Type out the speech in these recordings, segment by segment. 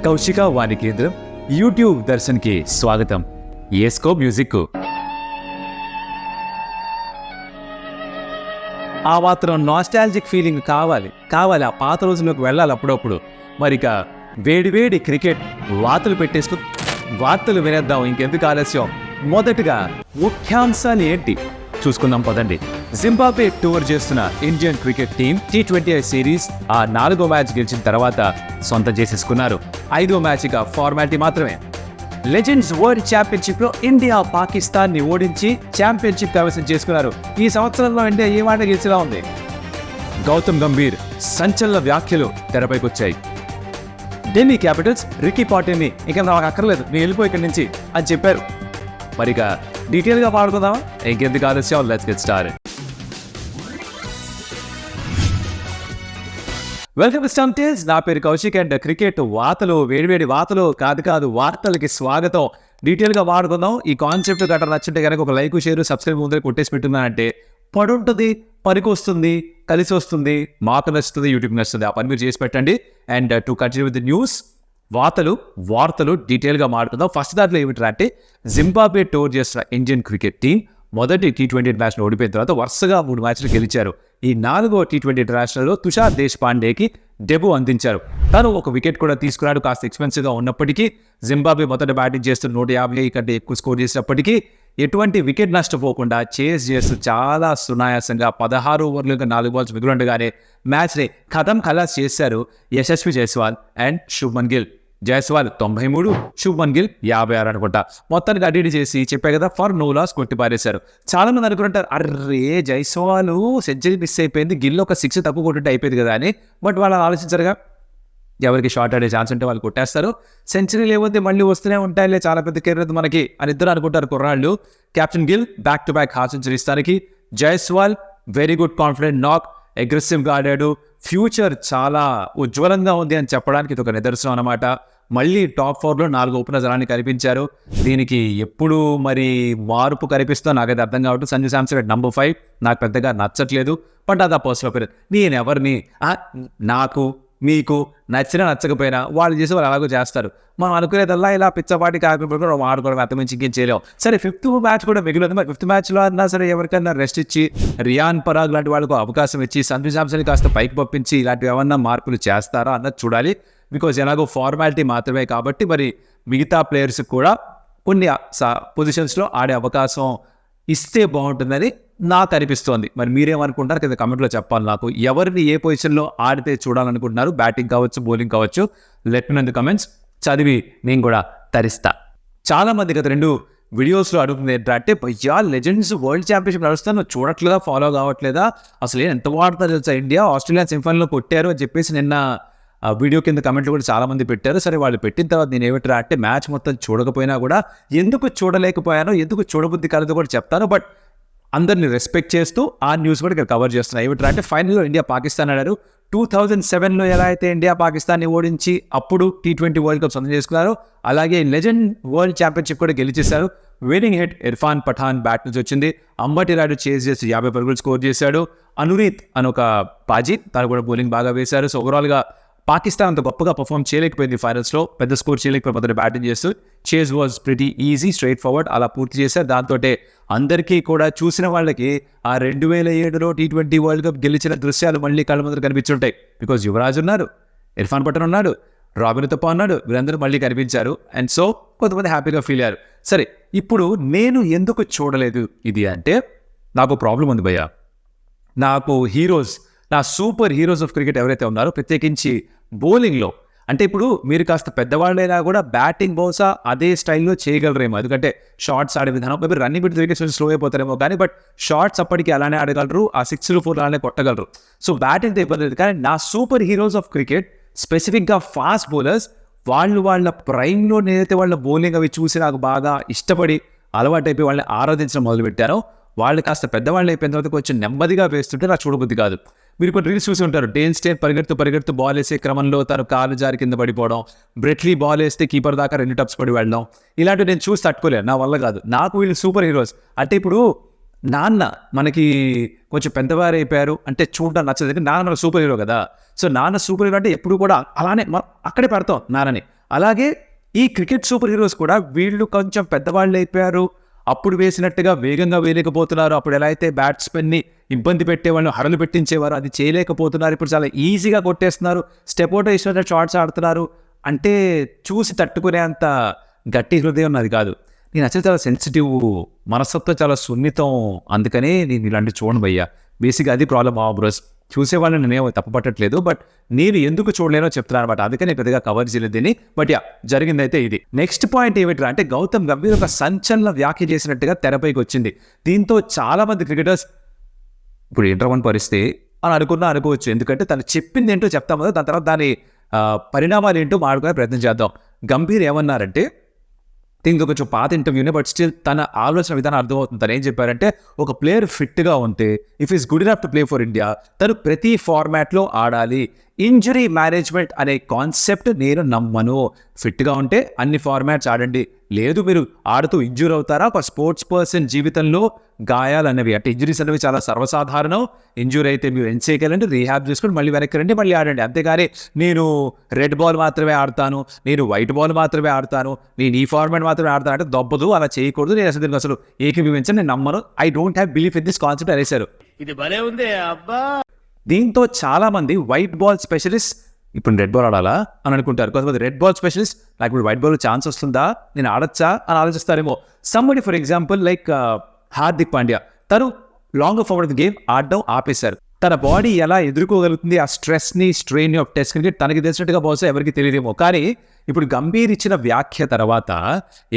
కౌశిక వాణి కేంద్రం యూట్యూబ్ దర్శన్కి స్వాగతం. ఏస్కో మ్యూజిక్. ఆ మాత్రం నాస్టాలజిక్ ఫీలింగ్ కావాలి. ఆ పాత రోజుల్లోకి వెళ్ళాలి అప్పుడప్పుడు. మరిక వేడివేడి క్రికెట్ వార్తలు వినేద్దాం. ఇంకెందుకు ఆలస్యం? మొదటగా ముఖ్యాంశాలు ఏంటి చూసుకుందాం పదండి. జింబాబ్వే టూర్ చేస్తున్న Indian cricket team T20 series ఆ 4వ మ్యాచ్ గెలిచిన తర్వాత సొంతం చేసేసుకున్నారు. 5వ మ్యాచ్ ఇక ఫార్మాలిటీ మాత్రమే. లెజెండ్స్ వరల్డ్ ఛాంపియన్షిప్ లో ఇండియా పాకిస్తాన్ ని ఓడించి ఛాంపియన్షిప్ కైవసం చేసుకున్నారు. ఈ సంవత్సరంలో ఇండియా ఏ మాట గెలిచేలా ఉంది. గౌతమ్ గంభీర్ సంచలన వ్యాఖ్యలు తెరపైకి వచ్చాయి. ఢిల్లీ క్యాపిటల్స్ రికీ పాటిల్ని ఇక నాకు అక్కర్లేదు, నేను వెళ్ళిపోయి ఇక్కడి నుంచి అని చెప్పారు. మరిక డీటెయిల్గా పాడుకుందామా? ఇంకెందుకు ఆలస్యం, let's get started. Welcome to Stump Tales. నా పేరు కౌశిక్ అండ్ క్రికెట్ వార్తలు, వేడివేడి వార్తలు కాదు వార్తలకి స్వాగతం. డీటెయిల్గా వాడుకుందాం. ఈ కాన్సెప్ట్ గట్రా నచ్చుంటే కనుక ఒక లైక్ షేర్ సబ్స్క్రైబ్ ముందర కొట్టేసి పెట్టున్నానంటే పడుంటుంది, పనికి వస్తుంది, కలిసి వస్తుంది, మాకు నచ్చుతుంది, యూట్యూబ్ నచ్చుతుంది. ఆ పని మీరు చేసి పెట్టండి. And to continue with the news, వార్తలు డీటెయిల్గా మాట్లాడుకుందాం. ఫస్ట్ దాంట్లో ఏమిటంటే అంటే జింబాబ్వే టూర్ చేస్తున్న ఇండియన్ క్రికెట్ టీం మొదటి T20 ఇంటర్నేషనల్ ఓడిపోయిన తర్వాత వరుసగా 3 మ్యాచ్లు గెలిచారు. ఈ 4వ T20 ఇంటర్నేషనల్లో తుషార్ దేశ్పాండేకి డెబ్యూ అందించారు. తను ఒక వికెట్ కూడా తీసుకున్నాడు. కాస్త ఎక్స్పెన్సివ్గా ఉన్నప్పటికీ జింబాబ్వే మొదట బ్యాటింగ్ చేస్తూ 150 కంటే ఎక్కువ స్కోర్ చేసినప్పటికీ ఎటువంటి వికెట్ నష్టపోకుండా చేస్ చేస్తూ చాలా సునాయాసంగా 16 ఓవర్లుగా 4 బాల్స్ మిగులుండగానే మ్యాచ్ని ఖలాస్ చేశారు యశస్వి జైస్వాల్ అండ్ శుభ్మన్ గిల్. జైస్వాల్ 93, శుభ్మన్ గిల్ 56 అనుకుంటా. మొత్తానికి అడిట్ చేసి చెప్పా కదా, ఫర్ నో లాస్ కొట్టి పారేశారు. చాలా మంది అనుకుంటారు, అర్రే జైస్వాల్ సెంచరీ మిస్ అయిపోయింది, గిల్ ఒక 6 తక్కువ కొట్టుంటే అయిపోయింది కదా అని. బట్ వాళ్ళు ఆలోచించరుగా, ఎవరికి షార్ట్ ఆడే ఛాన్స్ ఉంటే వాళ్ళు కొట్టేస్తారు. సెంచరీ లేకపోతే మళ్ళీ వస్తూనే ఉంటాయిలే, చాలా పెద్ద కెరీర్ మనకి అని ఇద్దరు అనుకుంటారు కుర్రాళ్ళు. Captain Gill back to back half century ఇస్తానికి, Jaiswal very good confident knock, అగ్రెసివ్గా ఆడాడు. ఫ్యూచర్ చాలా ఉజ్వలంగా ఉంది అని చెప్పడానికి ఇది ఒక నిదర్శనం అనమాట. మళ్ళీ టాప్ 4లో 4 ఓపెనర్స్ అలానే కనిపించారు. దీనికి ఎప్పుడు మరి మార్పు కనిపిస్తుందో నాకైతే అర్థం కావట్లేదు. సంజు శాంసన్ నంబర్ 5 నాకు పెద్దగా నచ్చట్లేదు. బట్ అది ఆ పర్సనల్ ఒపీనియన్. నేను ఎవరిని, నాకు మీకు నచ్చకపోయినా వాళ్ళు చేసి వాళ్ళు అలాగో చేస్తారు. మనం అనుకునేదల్లా ఇలా పిచ్చపాటి కాకుండా ఆడుకోవడం అంతమించి ఇంకేం చేయలేం. సరే 5th మ్యాచ్ కూడా మిగిలింది. మరి 5th మ్యాచ్లో అన్నా సరే ఎవరికైనా రెస్ట్ ఇచ్చి రియాన్ పరాగ్ లాంటి వాళ్ళకు అవకాశం ఇచ్చి సంజు శాంసన్ కాస్త పైకి పంపించి ఇలాంటివి ఏమన్నా మార్పులు చేస్తారా అన్నది చూడాలి. బికాజ్ ఎలాగో ఫార్మాలిటీ మాత్రమే కాబట్టి మరి మిగతా ప్లేయర్స్కి కూడా కొన్ని పొజిషన్స్లో ఆడే అవకాశం ఇస్తే బాగుంటుందని నాకు అనిపిస్తోంది. మరి మీరేమనుకుంటారు కదా కమెంట్లో చెప్పాలి నాకు. ఎవరిని ఏ పొజిషన్లో ఆడితే చూడాలనుకుంటున్నారు, బ్యాటింగ్ కావచ్చు, బౌలింగ్ కావచ్చు, let me know in the comments. చదివి నేను కూడా తరిస్తా. చాలా మంది గత 2 వీడియోస్లో అడుగుతుంది ఏంటంటే, భయ్యా లెజెండ్స్ వరల్డ్ ఛాంపియన్షిప్ నడుస్తా, నువ్వు చూడట్లేదా, ఫాలో కావట్లేదా, అసలు ఎంత వాడుతారు తెలుసా, ఇండియా ఆస్ట్రేలియా సెమీఫైనల్లో కొట్టారు అని చెప్పేసి నిన్న వీడియో కింద కమెంట్లు కూడా చాలా మంది పెట్టారు. సరే వాళ్ళు పెట్టిన తర్వాత నేను ఏమిట్రా అంటే, మ్యాచ్ మొత్తం చూడకపోయినా కూడా ఎందుకు చూడలేకపోయానో, ఎందుకు చూడబుద్ధి కాలేదో కూడా చెప్తాను. బట్ అందరిని రెస్పెక్ట్ చేస్తూ ఆ న్యూస్ కూడా ఇక్కడ కవర్ చేస్తున్నాను. ఏమిట్రా అంటే, ఫైనల్లో ఇండియా పాకిస్తాన్ ఆడారు. 2007లో ఎలా అయితే ఇండియా పాకిస్తాన్ని ఓడించి అప్పుడు T20 వరల్డ్ కప్ సొంతం చేసుకున్నారు, అలాగే లెజెండ్ వరల్డ్ ఛాంపియన్షిప్ కూడా గెలిచేశారు. Winning hit Irfan Pathan bat నుంచి వచ్చింది. అంబటి రాయుడు చేసి 50 పరుగులు స్కోర్ చేశాడు. అనురీత్ అని ఒక పాజీ, తను కూడా బౌలింగ్ బాగా వేశారు. సో ఓవరాల్గా పాకిస్తాన్ అంత గొప్పగా పర్ఫామ్ చేయలేకపోయింది ఫైనల్స్లో, పెద్ద స్కోర్ చేయలేకపోయి మొదటి బ్యాటింగ్ చేస్తూ. Chase was pretty easy, straight forward అలా పూర్తి చేశారు. దాంతో అందరికీ కూడా చూసిన వాళ్ళకి ఆ 2007లో T20 వరల్డ్ కప్ గెలిచిన దృశ్యాలు మళ్ళీ కళ్ళ ముందర కనిపించుంటాయి. బికాజ్ యువరాజ్ ఉన్నారు, ఇర్ఫాన్ పఠాన్ ఉన్నాడు, రాబిన్ ఉతప్ప ఉన్నాడు, వీరందరూ మళ్ళీ కనిపించారు. అండ్ సో కొంతమంది హ్యాపీగా ఫీల్ అయ్యారు. సరే, ఇప్పుడు నేను ఎందుకు చూడలేదు ఇది అంటే, నాకు ప్రాబ్లం ఉంది భయ్య. నాకు నా సూపర్ హీరోస్ ఆఫ్ క్రికెట్ ఎవరైతే ఉన్నారో, ప్రత్యేకించి బౌలింగ్లో, అంటే ఇప్పుడు మీరు కాస్త పెద్దవాళ్ళైనా కూడా బ్యాటింగ్ బహుశా అదే స్టైల్లో చేయగలరేమో, ఎందుకంటే షార్ట్స్ ఆడే విధానం, maybe running bit wickets slow అయిపోతారేమో కానీ, బట్ షార్ట్స్ అప్పటికి అలానే ఆడగలరు, ఆ 6, 4 అలానే కొట్టగలరు. సో బ్యాటింగ్తో ఇబ్బంది లేదు. కానీ నా సూపర్ హీరోస్ ఆఫ్ క్రికెట్ స్పెసిఫిక్గా ఫాస్ట్ బౌలర్స్, వాళ్ళ ప్రైమ్లో నేనైతే వాళ్ళ బౌలింగ్ అవి చూసి నాకు బాగా ఇష్టపడి అలవాటు అయిపోయి వాళ్ళని ఆరాధించడం మొదలుపెట్టారు. వాళ్ళు కాస్త పెద్దవాళ్ళు అయిపోయిన తర్వాత కొంచెం నెమ్మదిగా వేస్తుంటే నాకు చూడబుద్ధి కాదు. మీరు కొన్ని రీల్స్ చూసి ఉంటారు, డేన్ స్టేన్ పరిగెడుతూ బాల్ వేసే క్రమంలో తను కాలు జారి కింద పడిపోవడం, బ్రెట్లీ బాల్ వేస్తే కీపర్ దాకా 2 టప్స్ పడి వెళ్ళడం, ఇలాంటివి నేను చూసి తట్టుకోలేను, నా వల్ల కాదు. నాకు వీళ్ళు సూపర్ హీరోస్. అంటే ఇప్పుడు నాన్న మనకి కొంచెం పెద్దవారు అయిపోయారు అంటే చూడడం నచ్చదు, నాన్న సూపర్ హీరో కదా. సో నాన్న సూపర్ హీరో అంటే ఎప్పుడు కూడా అలానే అక్కడే పెడతాం నాన్నని. అలాగే ఈ క్రికెట్ సూపర్ హీరోస్ కూడా వీళ్ళు కొంచెం పెద్దవాళ్ళు అయిపోయారు, అప్పుడు వేసినట్టుగా వేగంగా వేయలేకపోతున్నారు, అప్పుడు ఎలా అయితే బ్యాట్స్మెన్ని ఇబ్బంది పెట్టేవాళ్ళు హరలు పెట్టించేవారు అది చేయలేకపోతున్నారు, ఇప్పుడు చాలా ఈజీగా కొట్టేస్తున్నారు, స్టెప్ అవుట్ వేసినట్టు షాట్స్ ఆడుతున్నారు అంటే చూసి తట్టుకునే అంత గట్టి హృదయం ఉన్నది కాదు. నేను అసలు చాలా సెన్సిటివ్, మనస్తత్వం చాలా సున్నితం, అందుకనే నేను ఇలాంటి చూడను భయ్యా. బేసిక్గా అది ప్రాబ్లం మా బ్రోస్. చూసేవాళ్ళని నేనేమో తప్పపట్టట్లేదు, బట్ నేను ఎందుకు చూడలేనో చెప్తున్నాను అనమాట, అందుకని పెద్దగా కవర్ చేయలేదు దీన్ని. బట్ యా, జరిగిందైతే ఇది. నెక్స్ట్ పాయింట్ ఏమిట్రా అంటే గౌతమ్ గంభీర్ ఒక సంచలన వ్యాఖ్య చేసినట్టుగా తెరపైకి వచ్చింది. దీంతో చాలా మంది క్రికెటర్స్ ఇప్పుడు ఇంటర్వన్ పరిస్థితి అని అనుకోవచ్చు, ఎందుకంటే తను చెప్పింది ఏంటో చెప్తాము కదా, దాని తర్వాత దాని పరిణామాలు ఏంటో మాట్లాడుకునే ప్రయత్నం చేద్దాం. గంభీర్ ఏమన్నారంటే, దీనికి కొంచెం పాత ఇంటర్వ్యూనే, బట్ స్టిల్ తన ఆలోచన విధానం అర్థమవుతుంది. తను ఏం చెప్పారంటే, ఒక ప్లేయర్ ఫిట్గా ఉంటే if is good enough to play for India, తను ప్రతి ఫార్మాట్లో ఆడాలి. ఇంజరీ మేనేజ్మెంట్ అనే కాన్సెప్ట్ నేను నమ్మను. ఫిట్గా ఉంటే అన్ని ఫార్మాట్స్ ఆడండి, లేదు మీరు ఆడుతూ ఇంజూర్ అవుతారా. ఒక స్పోర్ట్స్ పర్సన్ జీవితంలో గాయాలు అనేవి అంటే ఇంజరీస్ అనేవి చాలా సర్వసాధారణం. ఇంజూర్ అయితే మీరు ఏం చేయగలండి, రీహాబ్ చేసుకొని మళ్ళీ వెనక్కి రండి, మళ్ళీ ఆడండి. అంతేగాని నేను రెడ్ బాల్ మాత్రమే ఆడతాను, నేను వైట్ బాల్ మాత్రమే ఆడతాను, నేను ఈ ఫార్మాట్ మాత్రమే ఆడతాను అంటే దొబ్బదు, అలా చేయకూడదు. నేను అసలు దీనికి అసలు ఏకీభవించను, నేను నమ్మను. I don't have belief in this concept అనేసారు. ఇది భలే ఉంది అబ్బా. దీంతో చాలా మంది వైట్ బాల్ స్పెషలిస్ట్ ఇప్పుడు రెడ్ బాల్ ఆడాలా అని అనుకుంటారు. కొంతమంది రెడ్ బాల్ స్పెషలిస్ట్ నాకు ఇప్పుడు వైట్ బాల్ ఛాన్స్ వస్తుందా, నేను ఆడచ్చా అని ఆలోచిస్తారేమో. Somebody for example like Hardik Pandya, తను లాంగ్ ఫార్వర్డ్ గేమ్ ఆడడం ఆపేశారు. తన బాడీ ఎలా ఎదుర్కోగలుగుతుంది ఆ స్ట్రెస్ని, స్ట్రెయిన్ ఆఫ్ టెస్ట్ క్రికెట్ తనకి తెలిసినట్టుగా బహుశా ఎవరికి తెలియదేమో. కానీ ఇప్పుడు గంభీర్ ఇచ్చిన వ్యాఖ్య తర్వాత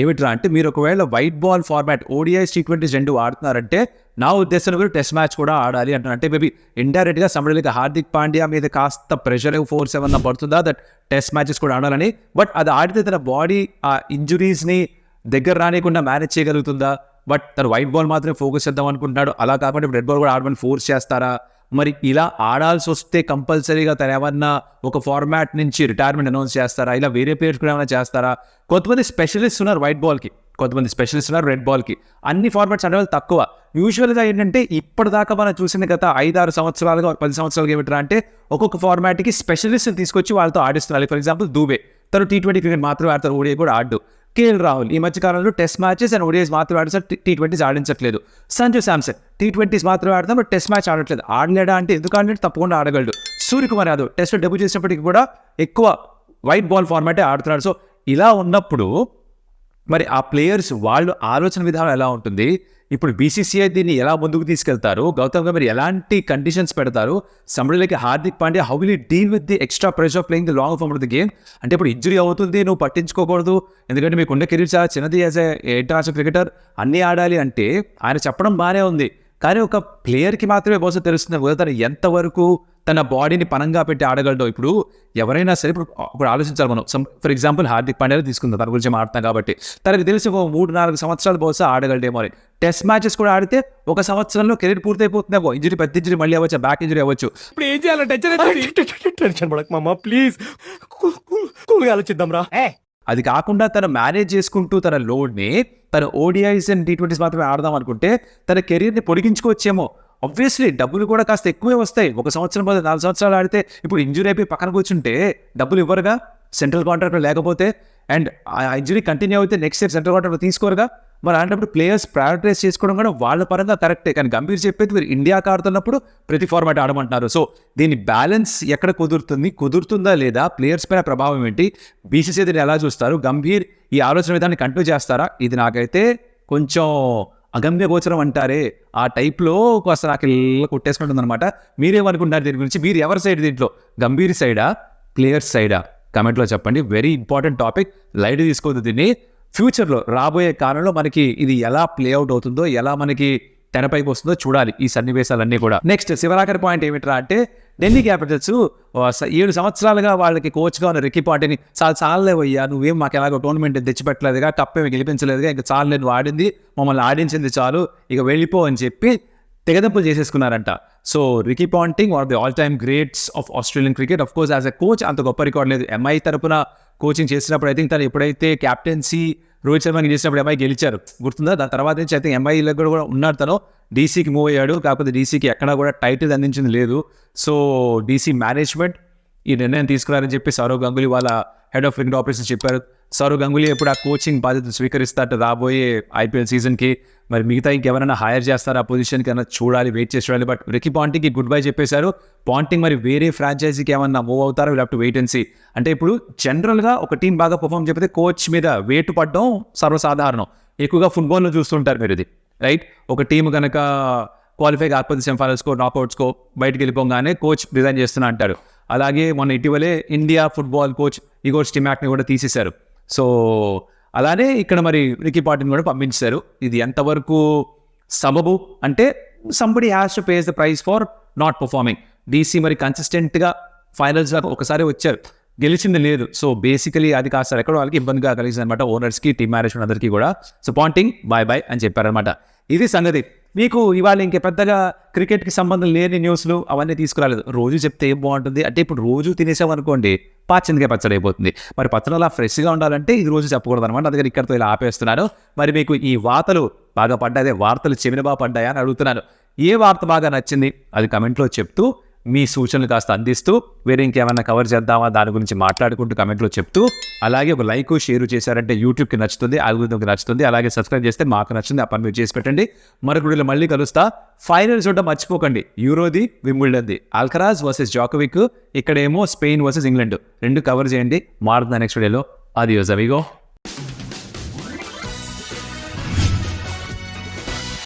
ఏమిట్రా అంటే, మీరు ఒకవేళ white ball format ODIs T20s 2 ఆడుతున్నారంటే నా ఉద్దేశంలో మీరు టెస్ట్ మ్యాచ్ కూడా ఆడాలి అంటున్నారు. అంటే మేబీ ఇండైరెక్ట్గా సంబడి లైక్ హార్దిక్ పాండ్యా మీద కాస్త ప్రెషర్ ఫోర్స్ ఏమన్నా పడుతుందా దట్ టెస్ట్ మ్యాచెస్ కూడా ఆడాలని. బట్ అది ఆడితే తన బాడీ ఆ ఇంజురీస్ని దగ్గర రానికుండా మేనేజ్ చేయగలుగుతుందా. బట్ తను వైట్ బాల్ మాత్రమే ఫోకస్ చేద్దాం అనుకుంటున్నాడు. అలా కాకుండా రెడ్ బాల్ కూడా ఆడమని ఫోర్స్ చేస్తారా. మరి ఇలా ఆడాల్సి వస్తే కంపల్సరీగా తను ఏమన్నా ఒక ఫార్మాట్ నుంచి రిటైర్మెంట్ అనౌన్స్ చేస్తారా, ఇలా వేరే ప్లేయర్స్ కూడా ఏమైనా చేస్తారా. కొంతమంది స్పెషలిస్ట్ ఉన్నారు వైట్ బాల్కి, కొంతమంది స్పెషలిస్ట్ ఉన్నారు రెడ్ బాల్కి. అన్ని ఫార్మాట్స్ ఆడే వాళ్ళు తక్కువ. యూజువల్గా ఏంటంటే ఇప్పటిదాకా మనం చూసిన గత 5-6 సంవత్సరాలుగా 10 సంవత్సరాలుగా ఏమిట్రా అంటే ఒక్కొక్క ఫార్మాట్కి స్పెషలిస్ట్ని తీసుకొచ్చి వాళ్ళతో ఆడిస్తున్నారు. ఫర్ ఎగ్జాంపుల్ దూబే, తను T20 క్రికెట్ మాత్రమే ఆడతారు, ODI కూడా ఆడు. కేఎల్ రాహుల్ ఈ మధ్య కాలంలో టెస్ట్ మ్యాచెస్ అండ్ ODIs మాత్రమే ఆడిస్తారు, T20s ఆడించట్లేదు. సంజు శాంసన్ T20s మాత్రమే ఆడతాం, బట్ టెస్ట్ మ్యాచ్ ఆడట్లేదు. ఆడలేడా అంటే ఎందుకు ఆడినట్టు తప్పకుండా ఆడగలడు. సూర్యకుమార్ యాదవ్ టెస్ట్ డెబ్యూ చేసినప్పటికీ కూడా ఎక్కువ వైట్ బాల్ ఫార్మాటే ఆడుతున్నాడు. సో ఇలా ఉన్నప్పుడు మరి ఆ ప్లేయర్స్ వాళ్ళు ఆలోచన విధానం ఎలా ఉంటుంది, ఇప్పుడు BCCI దీన్ని ఎలా ముందుకు తీసుకెళ్తారు, గౌతమ్ గంభీర్ ఎలాంటి కండిషన్స్ పెడతారు, somebody like Hardik Pandya how will you deal with the extra pressure of playing the long form of the game. అంటే ఇప్పుడు ఇంజరీ అవుతుంది, నువ్వు పట్టించుకోకూడదు, ఎందుకంటే మీకుండే కెరీర్ చాలా చిన్నది, యాజ్ ఏ ఇంటర్నేషనల్ క్రికెటర్ అన్నీ ఆడాలి అంటే ఆయన చెప్పడం బాగానే ఉంది. కానీ ఒక ప్లేయర్కి మాత్రమే బహుశా తెలుస్తుంది కదా తను ఎంతవరకు తన బాడీని పనంగా పెట్టి ఆడగలడో. ఇప్పుడు ఎవరైనా సరే ఇప్పుడు ఆలోచించాలి మనం. ఫర్ ఎగ్జాంపుల్ హార్దిక్ పాండ్యా తీసుకుందాం, తన గురించి మాట్లాడుతాం కాబట్టి తనకు తెలిసి ఒక 3-4 సంవత్సరాలు బహుశా ఆడగలడేమో అని. టెస్ట్ మ్యాచెస్ కూడా ఆడితే ఒక సంవత్సరంలో కెరీర్ పూర్తయిపోతుందేమో. ఇంజరీ పెద్ద ఇంజరీ మళ్ళీ అవ్వచ్చు, బ్యాక్ ఇంజరీ అవ్వచ్చు. ఇప్పుడు ఏం చేయాలంటే టెన్షన్ పడక మామ, ప్లీజ్ కూల్గా ఆలోచిద్దాం రా. అది కాకుండా తను మేనేజ్ చేసుకుంటూ తన లోడ్ని తన ODIs అండ్ T20s మాత్రమే ఆడదాం అనుకుంటే తన కెరీర్ని పొడిగించుకోవచ్చేమో. ఆబ్వియస్లీ డబ్బులు కూడా కాస్త ఎక్కువే వస్తాయి. 1 సంవత్సరం 4 సంవత్సరాలు ఆడితే ఇప్పుడు ఇంజరీ అయిపోయి పక్కన కూర్చుంటే డబ్బులు ఇవ్వరుగా, సెంట్రల్ కాంట్రాక్ట్లో లేకపోతే. అండ్ ఆ ఇంజరీ కంటిన్యూ అయితే నెక్స్ట్ ఇయర్ సెంట్రల్ కాంట్రాక్ట్లో తీసుకోరుగా. మరి అలాంటప్పుడు ప్లేయర్స్ ప్రయారిటైజ్ చేసుకోవడం కూడా వాళ్ళ పరంగా కరెక్టే. కానీ గంభీర్ చెప్పేది మీరు ఇండియాకి ఆడుతున్నప్పుడు ప్రతి ఫార్మాట్ ఆడమంటున్నారు. సో దీని బ్యాలెన్స్ ఎక్కడ కుదురుతుందా లేదా, ప్లేయర్స్ పైన ప్రభావం ఏంటి, BCCI దీన్ని ఎలా చూస్తారు, గంభీర్ ఈ ఆలోచన విధాన్ని కంటిన్యూ చేస్తారా, ఇది నాకైతే కొంచెం అగమ్య గోచరం అంటారే ఆ టైప్లో కాస్త నాకు ఇలా కొట్టేసుకుంటుంది అనమాట. మీరేమనుకుంటున్నారు దీని గురించి, మీరు ఎవరి సైడ్ దీంట్లో, గంభీర్ సైడా ప్లేయర్స్ సైడా, కమెంట్లో చెప్పండి. వెరీ ఇంపార్టెంట్ టాపిక్, లైట్ తీసుకోవద్దు దీన్ని. ఫ్యూచర్లో రాబోయే కాలంలో మనకి ఇది ఎలా ప్లే అవుట్ అవుతుందో, ఎలా మనకి తెరపైకి వస్తుందో చూడాలి ఈ సన్నివేశాలన్నీ కూడా. నెక్స్ట్ శివరాకర్ పాయింట్ ఏమిట్రా అంటే, ఢిల్లీ క్యాపిటల్స్ 7 సంవత్సరాలుగా వాళ్ళకి కోచ్గా ఉన్న రికీ పాంటిని చాలే పోయ్యా, నువ్వేం మాకు ఎలాగో టోర్నమెంట్ తెచ్చిపెట్టలేదుగా, కప్పేమి గెలిపించలేదుగా, ఇంకా చాలు నువ్వు ఆడింది, మమ్మల్ని ఆడించింది చాలు, ఇక వెళ్ళిపో అని చెప్పి తెగదెంపులు చేసేసుకున్నారంట. So Ricky Ponting one of the all time greats of Australian cricket. Of course as a coach అంత గొప్ప రికార్డ్ లేదు. MI తరపున కోచింగ్ చేసినప్పుడు ఐ థింక్ తను ఎప్పుడైతే క్యాప్టెన్సీ రోహిత్ శర్మకి చేసినప్పుడు MI గెలిచారు, గుర్తుందా. దాని తర్వాత నుంచి ఐ థింక్ MIలో కూడా ఉన్నాడు తను. DCకి మూవ్ అయ్యాడు, కాకపోతే DCకి ఎక్కడా కూడా టైటిల్ అందించింది లేదు. సో DC మేనేజ్మెంట్ ఈ నిర్ణయం తీసుకున్నారని చెప్పి సౌరవ్ గంగూలీ వాళ్ళ హెడ్ ఆఫ్ క్రికెట్ ఆపరేషన్స్ చెప్పారు. సౌరవ్ గంగూలీ ఎప్పుడు ఆ కోచింగ్ బాధ్యతలు స్వీకరిస్తారట రాబోయే ఐపీఎల్ సీజన్కి. మరి మిగతా ఇంకెవరైనా హైర్ చేస్తారా ఆ పొజిషన్కి అన్న చూడాలి, వెయిట్ చేసి చూడాలి. బట్ రికీ పాంటింగ్కి గుడ్ బై చెప్పేశారు. పాంటింగ్ మరి వేరే ఫ్రాంచైజీకి ఏమన్నా మూవ్ అవుతారో will have to wait and see. అంటే ఇప్పుడు జనరల్గా ఒక టీం బాగా పర్ఫామ్ చెప్పితే కోచ్ మీద వేటు పడడం సర్వసాధారణం. ఎక్కువగా ఫుట్బాల్లో చూస్తుంటారు మీరు ఇది, రైట్? ఒక టీం కనుక క్వాలిఫై కాకపోతే సెమీఫైనల్స్కో నాకౌట్స్కో బయటకు వెళ్ళిపోగానే కోచ్ రిజైన్ చేస్తున్నా అంటారు. అలాగే మొన్న ఇటీవలే ఇండియా ఫుట్బాల్ కోచ్ ఇగోర్ స్టిమాక్ని కూడా తీసేశారు. సో అలానే ఇక్కడ మరి రికీ పాంటింగ్ కూడా పంపించారు. ఇది ఎంతవరకు సబబు అంటే somebody has to pays the price for not performing. DC మరి కన్సిస్టెంట్గా ఫైనల్స్ దాకా ఒకసారి వచ్చారు, గెలిచింది లేదు. సో బేసికలీ అది కాస్త ఎక్కడో వాళ్ళకి ఇబ్బందిగా కలిగింది అనమాట, ఓనర్స్కి, టీమ్ మేనేజ్మెంట్ అందరికీ కూడా. సో పాంటింగ్ బాయ్ బాయ్ అని చెప్పారనమాట. ఇది సంగతి. మీకు ఇవాళ ఇంకే పెద్దగా క్రికెట్కి సంబంధం లేని న్యూస్లు అవన్నీ తీసుకురాలేదు. రోజు చెప్తే ఏం బాగుంటుంది అంటే, ఇప్పుడు రోజు తినేసామనుకోండి పాచిందికే పచ్చడి అయిపోతుంది. మరి పచ్చడి అలా ఫ్రెష్గా ఉండాలంటే ఇది రోజు చెప్పకూడదు అనమాట. అందుకని ఇక్కడితో ఇలా ఆపేస్తున్నాను. మరి మీకు ఈ వార్తలు బాగా పడ్డాయి, అదే వార్తలు చెవిన బాగా పడ్డాయా అని అడుగుతున్నాను. ఏ వార్త బాగా నచ్చింది అది కమెంట్లో చెప్తూ, మీ సూచనలు కాస్త అందిస్తూ, వేరే ఇంకేమైనా కవర్ చేద్దామా దాని గురించి మాట్లాడుకుంటూ కమెంట్లో చెప్తూ, అలాగే ఒక లైక్ షేర్ చేశారంటే యూట్యూబ్కి నచ్చుతుంది, అల్గోరిథంకి నచ్చుతుంది. అలాగే సబ్స్క్రైబ్ చేస్తే మాకు నచ్చింది, ఆ పని మీరు చేసి పెట్టండి. మరొక వీడియోలో మళ్ళీ కలుస్తా. ఫైనల్ చూడడం మర్చిపోకండి, యూరోది, వింబుల్డన్ది. ఆల్కరాజ్ వర్సెస్ జోకోవిక్, ఇక్కడేమో స్పెయిన్ వర్సెస్ ఇంగ్లాండ్. 2 కవర్ చేయండి. మారుతుంది నెక్స్ట్ వీడియోలో. అదియోస్ అవిగో.